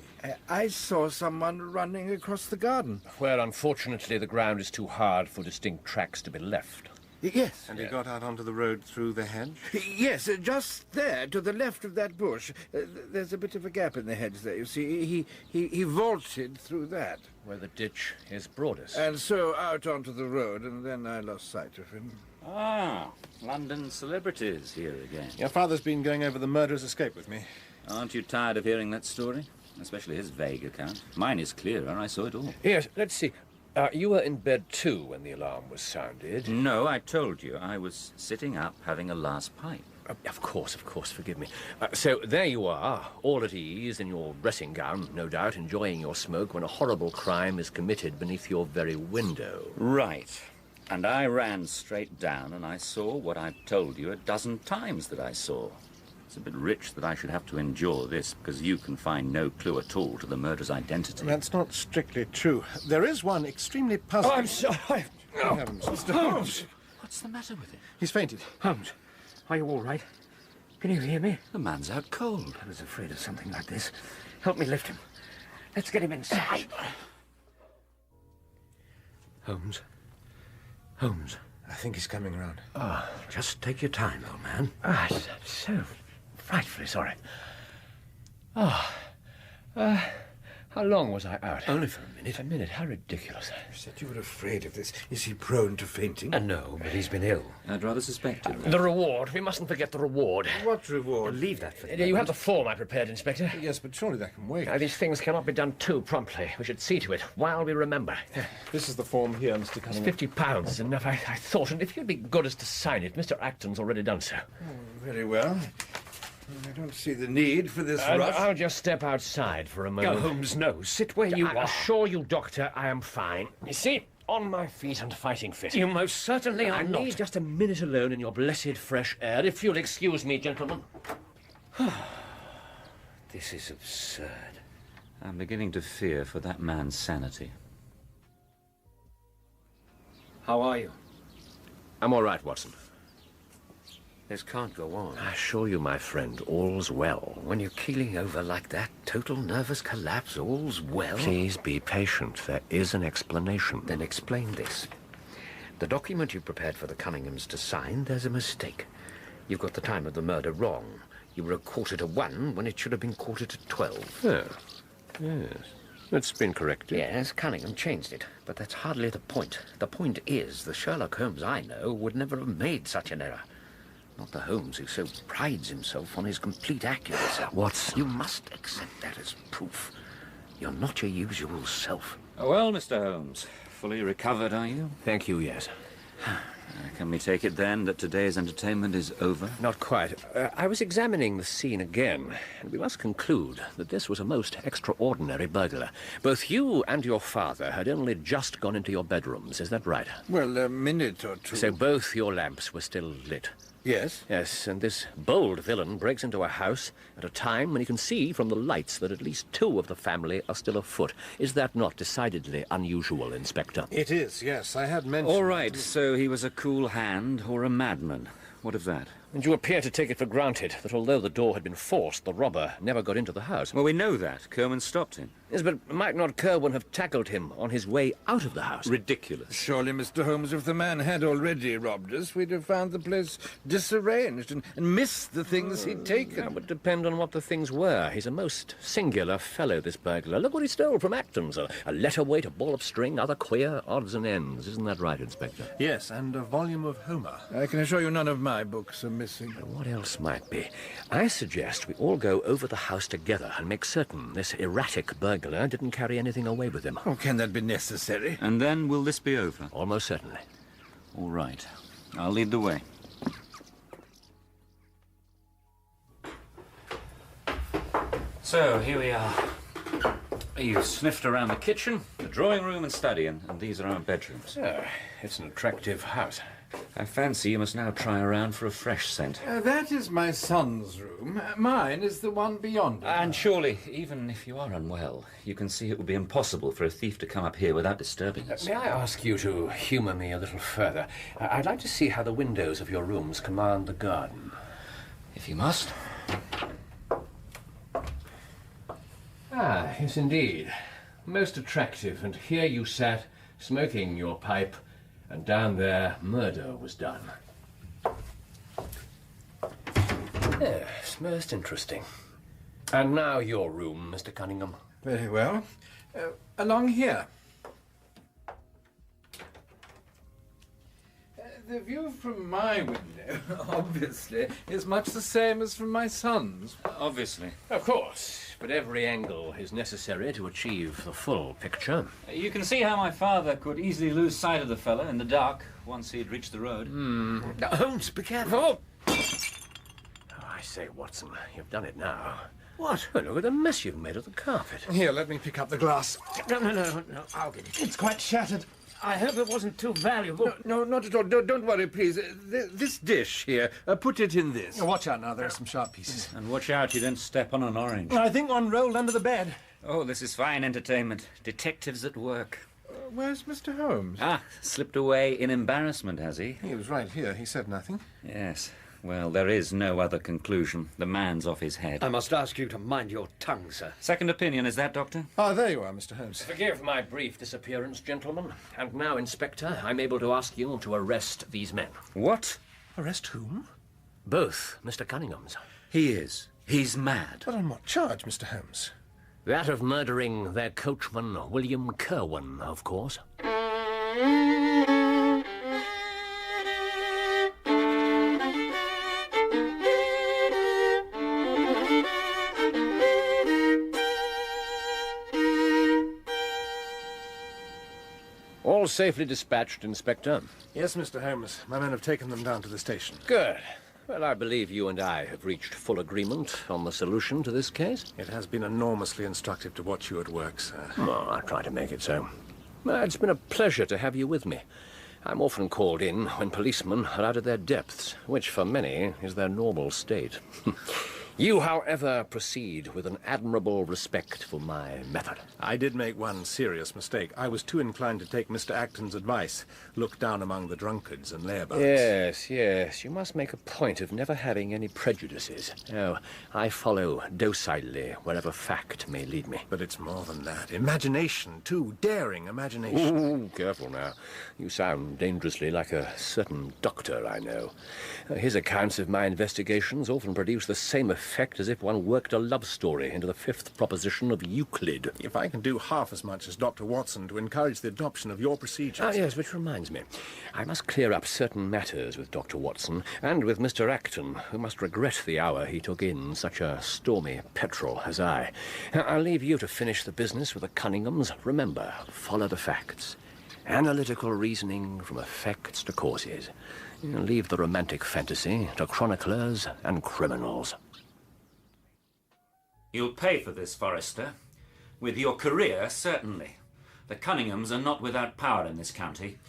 [SPEAKER 7] I saw someone running across the garden.
[SPEAKER 5] Where, unfortunately, the ground is too hard for distinct tracks to be left.
[SPEAKER 7] Yes.
[SPEAKER 2] And he got out onto the road through the hedge?
[SPEAKER 7] Yes, just there, to the left of that bush. There's a bit of a gap in the hedge there, you see. He vaulted through that.
[SPEAKER 5] Where the ditch is broadest.
[SPEAKER 7] And so out onto the road, and then I lost sight of him.
[SPEAKER 6] Ah, London celebrities here again.
[SPEAKER 2] Your father's been going over the murderer's escape with me.
[SPEAKER 6] Aren't you tired of hearing that story? Especially his vague account. Mine is clearer. I saw it all.
[SPEAKER 5] Yes, let's see. You were in bed too when the alarm was sounded.
[SPEAKER 6] No, I told you. I was sitting up having a last pipe.
[SPEAKER 5] Of course, forgive me. So there you are, all at ease in your dressing gown, no doubt, enjoying your smoke when a horrible crime is committed beneath your very window.
[SPEAKER 6] Right. And I ran straight down and I saw what I've told you a dozen times that I saw. It's a bit rich that I should have to endure this because you can find no clue at all to the murderer's identity.
[SPEAKER 2] That's not strictly true. There is one extremely puzzling...
[SPEAKER 5] Oh, I'm sorry.
[SPEAKER 2] Oh, heavens, Mr. Holmes.
[SPEAKER 6] What's the matter with him?
[SPEAKER 2] He's fainted.
[SPEAKER 4] Holmes, are you all right? Can you hear me?
[SPEAKER 6] The man's out cold.
[SPEAKER 4] I was afraid of something like this. Help me lift him. Let's get him inside. Holmes? Holmes?
[SPEAKER 2] I think he's coming round.
[SPEAKER 4] Ah, just take your time, old man.
[SPEAKER 5] I'm so frightfully sorry. How long was I out?
[SPEAKER 4] Only for a minute.
[SPEAKER 5] A minute? How ridiculous.
[SPEAKER 7] You said you were afraid of this. Is he prone to fainting?
[SPEAKER 4] No, but he's been ill.
[SPEAKER 6] I'd rather suspect it.
[SPEAKER 5] The reward. We mustn't forget the reward.
[SPEAKER 7] What reward?
[SPEAKER 4] Leave that for
[SPEAKER 5] You have the form I prepared, Inspector.
[SPEAKER 2] Yes, but surely that can wait.
[SPEAKER 5] These things cannot be done too promptly. We should see to it while we remember.
[SPEAKER 2] This is the form here, Mr. Cunningham.
[SPEAKER 5] £50 is enough, I thought, and if you'd be good as to sign it, Mr. Acton's already done so.
[SPEAKER 7] Very well. I don't see the need for this rush.
[SPEAKER 5] I'll just step outside for a moment.
[SPEAKER 4] Holmes, no. Sit where you
[SPEAKER 5] I
[SPEAKER 4] are.
[SPEAKER 5] assure you, Doctor, I am fine. You see, on my feet and fighting fit.
[SPEAKER 4] You most certainly are
[SPEAKER 5] I
[SPEAKER 4] not.
[SPEAKER 5] need just a minute alone in your blessed fresh air, if you'll excuse me, gentlemen.
[SPEAKER 4] This is absurd.
[SPEAKER 6] I'm beginning to fear for that man's sanity.
[SPEAKER 4] How are you?
[SPEAKER 5] I'm all right, Watson.
[SPEAKER 4] This can't go on.
[SPEAKER 5] I assure you, my friend, all's well.
[SPEAKER 4] When you're keeling over like that, total nervous collapse, all's well.
[SPEAKER 5] Please be patient. There is an explanation.
[SPEAKER 4] Then explain this. The document you prepared for the Cunninghams to sign, there's a mistake. You've got the time of the murder wrong. You were at 1:45 when it should have been 12:45.
[SPEAKER 5] Oh, yes. It's been corrected.
[SPEAKER 4] Yes, Cunningham changed it, but that's hardly the point. The point is, the Sherlock Holmes I know would never have made such an error. Not the Holmes who so prides himself on his complete accuracy.
[SPEAKER 5] Watson.
[SPEAKER 4] You must accept that as proof. You're not your usual self.
[SPEAKER 6] Well, Mr. Holmes, fully recovered, are you?
[SPEAKER 5] Thank you, yes.
[SPEAKER 6] Can we take it then that today's entertainment is over?
[SPEAKER 5] Not quite. I was examining the scene again, and we must conclude that this was a most extraordinary burglar. Both you and your father had only just gone into your bedrooms, is that right?
[SPEAKER 7] Well, a minute or two.
[SPEAKER 5] So both your lamps were still lit?
[SPEAKER 7] Yes?
[SPEAKER 5] Yes, and this bold villain breaks into a house at a time when he can see from the lights that at least two of the family are still afoot. Is that not decidedly unusual, Inspector?
[SPEAKER 2] It is, yes. I had mentioned...
[SPEAKER 6] All right, so he was a cool hand or a madman. What of that?
[SPEAKER 5] And you appear to take it for granted that although the door had been forced, the robber never got into the house.
[SPEAKER 6] Well, we know that. Coachman stopped him.
[SPEAKER 5] Yes, but might not Kerwin have tackled him on his way out of the house?
[SPEAKER 6] Ridiculous.
[SPEAKER 7] Surely, Mr. Holmes, if the man had already robbed us, we'd have found the place disarranged and missed the things he'd taken.
[SPEAKER 5] That would depend on what the things were. He's a most singular fellow, this burglar. Look what he stole from Acton's. A letter weight, a ball of string, other queer odds and ends. Isn't that right, Inspector?
[SPEAKER 2] Yes, and a volume of Homer.
[SPEAKER 7] I can assure you none of my books are missing.
[SPEAKER 5] What else might be? I suggest we all go over the house together and make certain this erratic burglar didn't carry anything away with him.
[SPEAKER 7] Oh, can that be necessary?
[SPEAKER 6] And then will this be over?
[SPEAKER 5] Almost certainly.
[SPEAKER 6] All right. I'll lead the way. So, here we are. You've sniffed around the kitchen, the drawing room and study, and these are our bedrooms.
[SPEAKER 5] Oh, it's an attractive house.
[SPEAKER 6] I fancy you must now try around for a fresh scent.
[SPEAKER 7] That is my son's room. Mine is the one beyond it.
[SPEAKER 6] And surely, even if you are unwell, you can see it would be impossible for a thief to come up here without disturbing us.
[SPEAKER 5] May I ask you to humour me a little further? I'd like to see how the windows of your rooms command the garden.
[SPEAKER 6] If you must.
[SPEAKER 5] Ah, yes, indeed. Most attractive. And here you sat, smoking your pipe, and down there, murder was done. Yes, most interesting. And now your room, Mr. Cunningham.
[SPEAKER 7] Very well. Along here. The view from my window, obviously, is much the same as from my son's.
[SPEAKER 6] Obviously.
[SPEAKER 5] Of course, but every angle is necessary to achieve the full picture.
[SPEAKER 6] You can see how my father could easily lose sight of the fellow in the dark once he had reached the road.
[SPEAKER 5] Holmes, be careful. Oh, I say, Watson, you've done it now. What? Well, look at the mess you've made of the carpet.
[SPEAKER 2] Here, let me pick up the glass.
[SPEAKER 5] No, I'll get it.
[SPEAKER 2] It's quite shattered.
[SPEAKER 8] I hope it wasn't too valuable.
[SPEAKER 7] No, not at all. Don't worry, please. This dish here, put it in this.
[SPEAKER 2] Watch out now, there are some sharp pieces.
[SPEAKER 6] And watch out you don't step on an orange.
[SPEAKER 2] I think one rolled under the bed.
[SPEAKER 6] Oh, this is fine entertainment. Detectives at work.
[SPEAKER 7] Where's Mr. Holmes?
[SPEAKER 6] Slipped away in embarrassment, has he?
[SPEAKER 2] He was right here. He said nothing.
[SPEAKER 6] Yes. Well, there is no other conclusion. The man's off his head.
[SPEAKER 8] I must ask you to mind your tongue, sir.
[SPEAKER 6] Second opinion, is that, Doctor?
[SPEAKER 2] Ah, there you are, Mr. Holmes.
[SPEAKER 5] Forgive my brief disappearance, gentlemen. And now, Inspector, I'm able to ask you to arrest these men.
[SPEAKER 6] What?
[SPEAKER 2] Arrest whom?
[SPEAKER 5] Both Mr. Cunningham's.
[SPEAKER 6] He is. He's mad.
[SPEAKER 2] But on what charge, Mr. Holmes?
[SPEAKER 5] That of murdering their coachman, William Kerwin, of course. All safely dispatched, Inspector.
[SPEAKER 2] Yes, Mr. Holmes. My men have taken them down to the station.
[SPEAKER 5] Good. Well, I believe you and I have reached full agreement on the solution to this case.
[SPEAKER 2] It has been enormously instructive to watch you at work, sir.
[SPEAKER 5] Oh, I try to make it so. It's been a pleasure to have you with me. I'm often called in when policemen are out of their depths, which for many is their normal state. You, however, proceed with an admirable respect for my method.
[SPEAKER 2] I did make one serious mistake. I was too inclined to take Mr. Acton's advice, look down among the drunkards and layabouts.
[SPEAKER 5] Yes. You must make a point of never having any prejudices. No, I follow docilely wherever fact may lead me.
[SPEAKER 2] But it's more than that. Imagination, too. Daring imagination.
[SPEAKER 5] Ooh, careful now. You sound dangerously like a certain doctor I know. His accounts of my investigations often produce the same effect as if one worked a love story into the fifth proposition of Euclid.
[SPEAKER 2] If I can do half as much as Dr. Watson to encourage the adoption of your procedures...
[SPEAKER 5] Yes, which reminds me. I must clear up certain matters with Dr. Watson and with Mr. Acton, who must regret the hour he took in such a stormy petrel as I. I'll leave you to finish the business with the Cunninghams. Remember, follow the facts. Analytical reasoning from effects to causes. Leave the romantic fantasy to chroniclers and criminals.
[SPEAKER 6] You'll pay for this, Forrester. With your career, certainly. The Cunninghams are not without power in this county.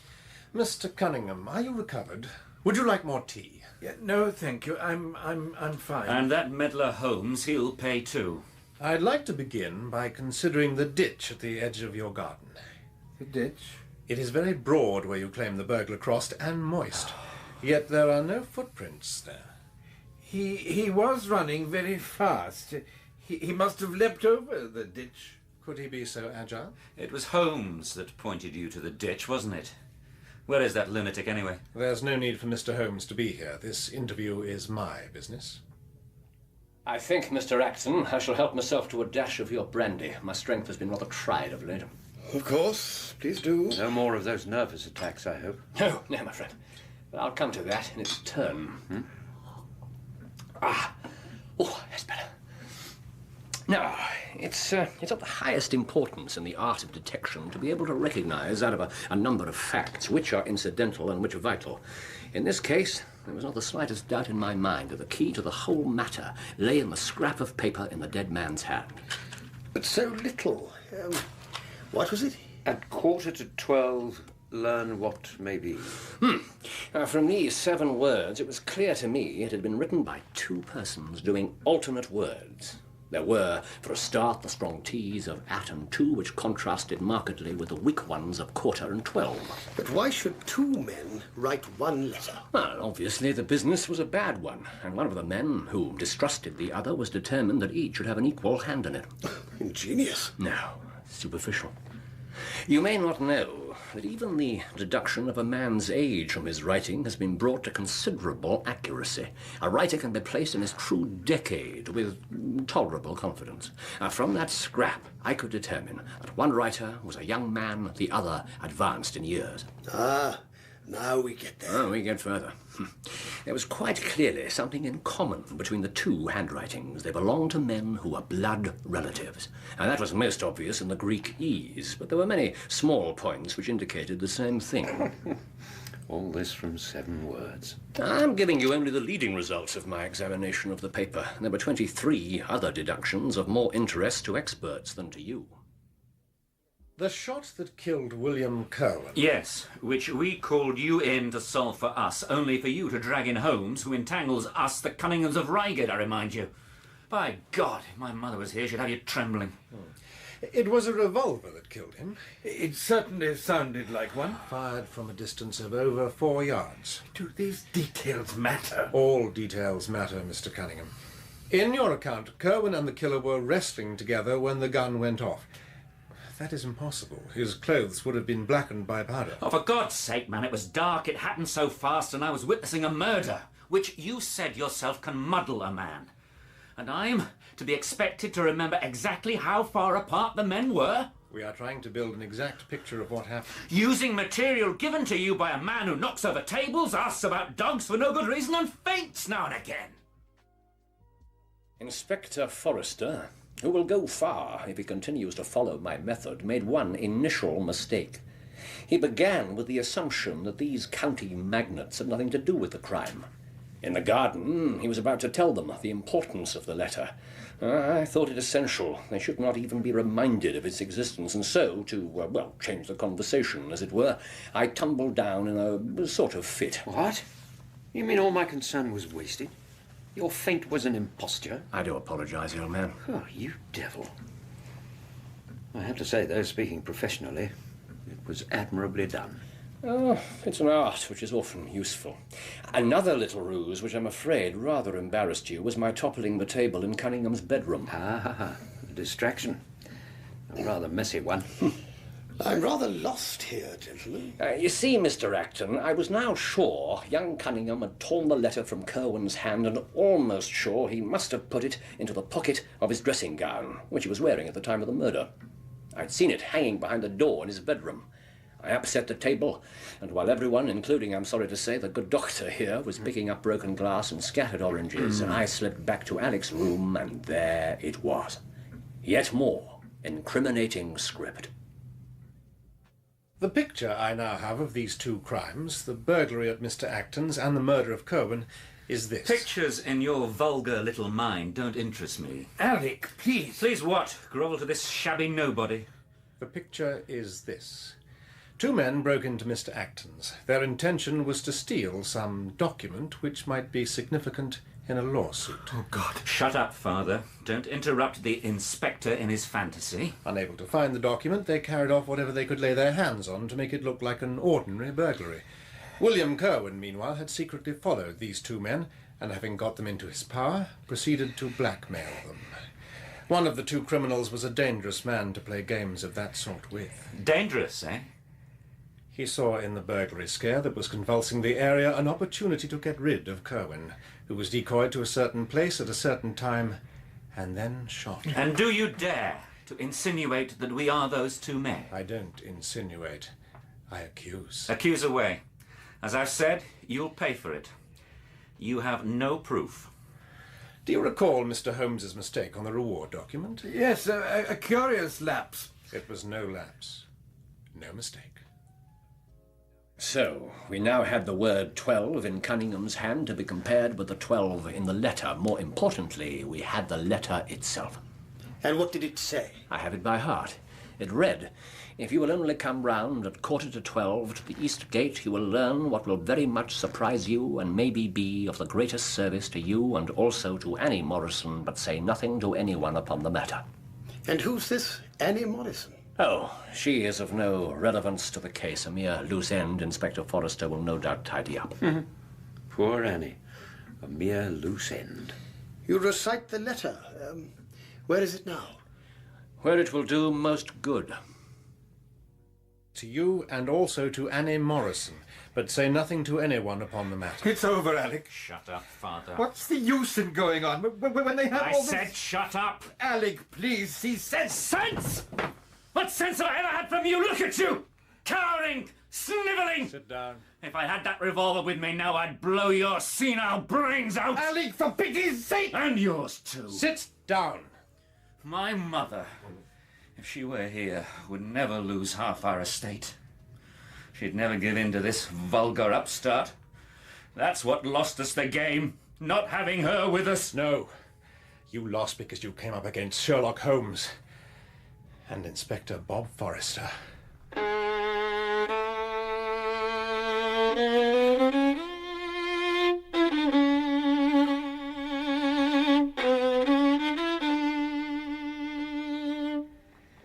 [SPEAKER 2] Mr. Cunningham, are you recovered? Would you like more tea?
[SPEAKER 7] No, thank you. I'm fine.
[SPEAKER 6] And that meddler Holmes, he'll pay too.
[SPEAKER 2] I'd like to begin by considering the ditch at the edge of your garden.
[SPEAKER 7] The ditch?
[SPEAKER 2] It is very broad where you claim the burglar crossed, and moist. Yet there are no footprints there.
[SPEAKER 7] He was running very fast. He must have leapt over the ditch
[SPEAKER 2] Could he be so agile?
[SPEAKER 6] It was Holmes that pointed you to the ditch, wasn't it? Where is that lunatic, anyway?
[SPEAKER 2] There's no need for Mr. Holmes to be here. This interview is my business.
[SPEAKER 5] I think, Mr. Acton, I shall help myself to a dash of your brandy. My strength has been rather tried of late.
[SPEAKER 1] Of course, please do.
[SPEAKER 4] No more of those nervous attacks, I hope.
[SPEAKER 5] No, no, my friend. But I'll come to that in its turn. Ah, oh, that's better. Now, it's of the highest importance in the art of detection to be able to recognize out of a number of facts which are incidental and which are vital. In this case, there was not the slightest doubt in my mind that the key to the whole matter lay in the scrap of paper in the dead man's hand.
[SPEAKER 1] But so little. What was it?
[SPEAKER 4] At 11:45, learn what may be.
[SPEAKER 5] From these 7 words, it was clear to me it had been written by 2 persons doing alternate words. There were, for a start, the strong T's of at and to, which contrasted markedly with the weak ones of quarter and 12.
[SPEAKER 1] But why should 2 men write 1 letter?
[SPEAKER 5] Well, obviously the business was a bad one, and one of the men, who distrusted the other, was determined that each should have an equal hand in it.
[SPEAKER 1] Ingenious.
[SPEAKER 5] No, superficial. You may not know that even the deduction of a man's age from his writing has been brought to considerable accuracy. A writer can be placed in his true decade with tolerable confidence. From that scrap, I could determine that one writer was a young man, the other advanced in years.
[SPEAKER 1] Ah, now we get there.
[SPEAKER 5] Oh, we get further. There was quite clearly something in common between the 2 handwritings. They belonged to men who were blood relatives. And that was most obvious in the Greek E's, but there were many small points which indicated the same thing.
[SPEAKER 4] All this from 7 words.
[SPEAKER 5] I'm giving you only the leading results of my examination of the paper. There were 23 other deductions of more interest to experts than to you.
[SPEAKER 2] The shot that killed William Cowan.
[SPEAKER 6] Yes, which we called you in to solve for us, only for you to drag in Holmes, who entangles us, the Cunninghams of Reigate, I remind you. By God, if my mother was here, she'd have you trembling.
[SPEAKER 2] It was a revolver that killed him.
[SPEAKER 7] It certainly sounded like one.
[SPEAKER 2] Fired from a distance of over 4 yards.
[SPEAKER 7] Do these details matter?
[SPEAKER 2] All details matter, Mr. Cunningham. In your account, Cowan and the killer were wrestling together when the gun went off. That is impossible. His clothes would have been blackened by powder.
[SPEAKER 6] Oh, for God's sake, man, it was dark, it happened so fast, and I was witnessing a murder, which you said yourself can muddle a man. And I'm to be expected to remember exactly how far apart the men were?
[SPEAKER 2] We are trying to build an exact picture of what happened.
[SPEAKER 6] Using material given to you by a man who knocks over tables, asks about dogs for no good reason, and faints now and again.
[SPEAKER 5] Inspector Forrester, who will go far if he continues to follow my method, made one initial mistake. He began with the assumption that these county magnates had nothing to do with the crime. In the garden, he was about to tell them the importance of the letter. I thought it essential. They should not even be reminded of its existence, and so, to, change the conversation, as it were, I tumbled down in a sort of fit.
[SPEAKER 4] What? You mean all my concern was wasted? Your feint was an imposture?
[SPEAKER 5] I do apologize, old man.
[SPEAKER 4] Oh, you devil. I have to say, though, speaking professionally, it was admirably done.
[SPEAKER 5] Oh, it's an art which is often useful. Another little ruse, which I'm afraid rather embarrassed you, was my toppling the table in Cunningham's bedroom.
[SPEAKER 4] A distraction. A rather messy one.
[SPEAKER 1] I'm rather lost here, gentlemen.
[SPEAKER 5] You see, Mr. Acton, I was now sure young Cunningham had torn the letter from Cowan's hand, and almost sure he must have put it into the pocket of his dressing gown, which he was wearing at the time of the murder. I'd seen it hanging behind the door in his bedroom. I upset the table, and while everyone, including, I'm sorry to say, the good doctor here, was picking up broken glass and scattered oranges, I slipped back to Alec's room, and there it was. Yet more incriminating script.
[SPEAKER 2] The picture I now have of these 2 crimes, the burglary at Mr. Acton's and the murder of Cowan, is this.
[SPEAKER 6] Pictures in your vulgar little mind don't interest me.
[SPEAKER 7] Alec, please.
[SPEAKER 6] Please what? Grovel to this shabby nobody?
[SPEAKER 2] The picture is this. 2 men broke into Mr. Acton's. Their intention was to steal some document which might be significant in a lawsuit.
[SPEAKER 7] Oh, God.
[SPEAKER 6] Shut up, Father. Don't interrupt the inspector in his fantasy.
[SPEAKER 2] Unable to find the document, they carried off whatever they could lay their hands on to make it look like an ordinary burglary. William Cowan, meanwhile, had secretly followed these 2 men, and having got them into his power, proceeded to blackmail them. One of the two criminals was a dangerous man to play games of that sort with.
[SPEAKER 6] Dangerous, eh?
[SPEAKER 2] He saw in the burglary scare that was convulsing the area an opportunity to get rid of Kerwin, who was decoyed to a certain place at a certain time, and then shot.
[SPEAKER 6] And do you dare to insinuate that we are those two men?
[SPEAKER 2] I don't insinuate. I accuse.
[SPEAKER 6] Accuse away. As I've said, you'll pay for it. You have no proof.
[SPEAKER 2] Do you recall Mr. Holmes's mistake on the reward document?
[SPEAKER 7] Yes, a curious lapse.
[SPEAKER 2] It was no lapse. No mistake.
[SPEAKER 9] So, we now had the word 12 in Cunningham's hand to be compared with the 12 in the letter. More importantly, we had the letter itself.
[SPEAKER 10] And what did it say?
[SPEAKER 9] I have it by heart. It read, "If you will only come round at 11:45 to the East Gate, you will learn what will very much surprise you and maybe be of the greatest service to you and also to Annie Morrison, but say nothing to anyone upon the matter."
[SPEAKER 10] And who's this Annie Morrison?
[SPEAKER 9] Oh, she is of no relevance to the case. A mere loose end Inspector Forrester will no doubt tidy up.
[SPEAKER 11] Poor Annie. A mere loose end.
[SPEAKER 10] You recite the letter. Where is it now?
[SPEAKER 9] Where it will do most good.
[SPEAKER 2] To you and also to Annie Morrison, but say nothing to anyone upon the matter.
[SPEAKER 7] It's over, Alec.
[SPEAKER 6] Shut up, Father.
[SPEAKER 7] What's the use in going on when they have
[SPEAKER 5] I
[SPEAKER 7] all this...
[SPEAKER 5] said shut up!
[SPEAKER 7] Alec, please, see sense.
[SPEAKER 5] Sense? What sense have I ever had from you? Look at you! Cowering! Snivelling!
[SPEAKER 2] Sit down.
[SPEAKER 5] If I had that revolver with me now, I'd blow your senile brains out!
[SPEAKER 7] Alec, for pity's sake!
[SPEAKER 5] And yours too!
[SPEAKER 2] Sit down.
[SPEAKER 6] My mother, if she were here, would never lose half our estate. She'd never give in to this vulgar upstart. That's what lost us the game, not having her with us.
[SPEAKER 2] No. You lost because you came up against Sherlock Holmes and Inspector Bob Forrester.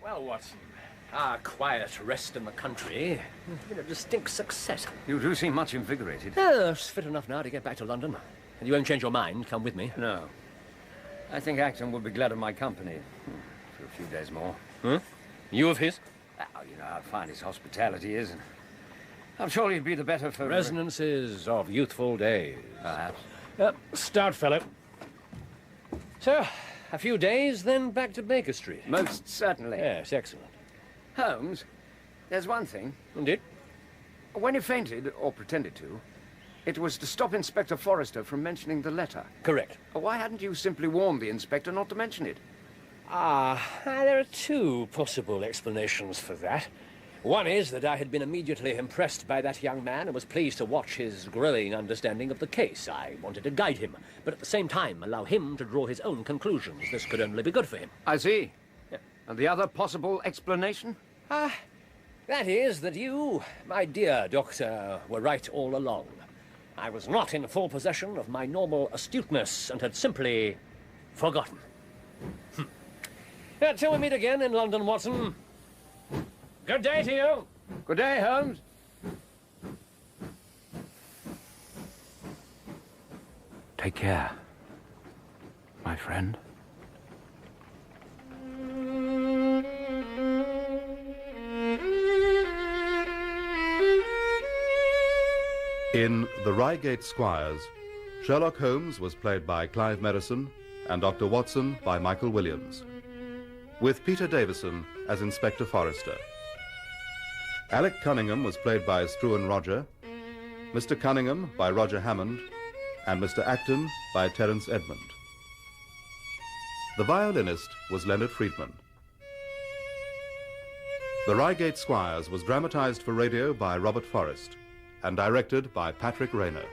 [SPEAKER 9] Well, Watson, our quiet rest in the country has been a distinct success.
[SPEAKER 4] You do seem much invigorated.
[SPEAKER 9] Yes, fit enough now to get back to London. And you won't change your mind, come with me.
[SPEAKER 4] No. I think Acton would be glad of my company. For a few days more.
[SPEAKER 9] Huh? You of his?
[SPEAKER 4] Well, you know how fine his hospitality is, and I'm sure he'd be the better for...
[SPEAKER 9] Resonances of youthful days.
[SPEAKER 4] Perhaps.
[SPEAKER 9] Stout fellow. So, a few days, then back to Baker Street.
[SPEAKER 4] Most certainly.
[SPEAKER 9] Yes, excellent.
[SPEAKER 4] Holmes, there's one thing.
[SPEAKER 9] Indeed?
[SPEAKER 4] When he fainted, or pretended to, it was to stop Inspector Forrester from mentioning the letter.
[SPEAKER 9] Correct.
[SPEAKER 4] Why hadn't you simply warned the inspector not to mention it?
[SPEAKER 9] There are two possible explanations for that. One is that I had been immediately impressed by that young man and was pleased to watch his growing understanding of the case. I wanted to guide him, but at the same time allow him to draw his own conclusions. This could only be good for him.
[SPEAKER 4] I see.
[SPEAKER 9] Yeah.
[SPEAKER 4] And the other possible explanation?
[SPEAKER 9] That is that you, my dear doctor, were right all along. I was not in full possession of my normal astuteness and had simply forgotten. Till we meet again in London, Watson. Good day to you.
[SPEAKER 4] Good day, Holmes. Take care, my friend.
[SPEAKER 3] In The Reigate Squires, Sherlock Holmes was played by Clive Merrison and Dr. Watson by Michael Williams, with Peter Davison as Inspector Forrester. Acton-Cunningham was played by Struan Roger, Mr. Cunningham by Roger Hammond, and Mr. Acton by Terence Edmund. The violinist was Leonard Friedman. The Reigate Squires was dramatized for radio by Robert Forrest and directed by Patrick Rayner.